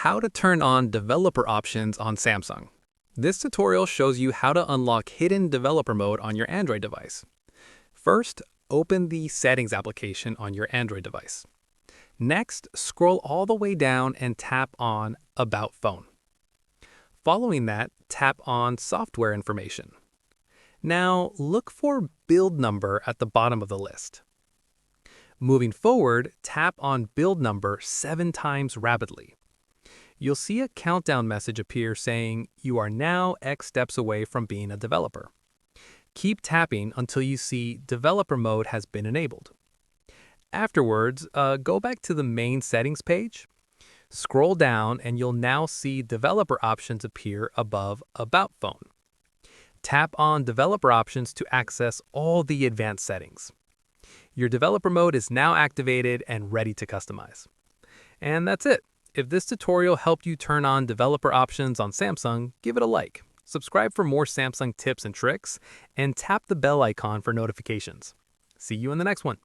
How to turn on developer options on Samsung. This tutorial shows you how to unlock hidden developer mode on your Android device. First, open the Settings application on your Android device. Next, scroll all the way down and tap on About Phone. Following that, tap on Software Information. Now, look for Build Number at the bottom of the list. Moving forward, tap on Build Number 7 times rapidly. You'll see a countdown message appear saying you are now X steps away from being a developer. Keep tapping until you see Developer Mode has been enabled. Afterwards, go back to the main settings page. Scroll down and you'll now see developer options appear above About Phone. Tap on Developer Options to access all the advanced settings. Your developer mode is now activated and ready to customize. And that's it. If this tutorial helped you turn on developer options on Samsung, give it a like. Subscribe for more Samsung tips and tricks, and tap the bell icon for notifications. See you in the next one.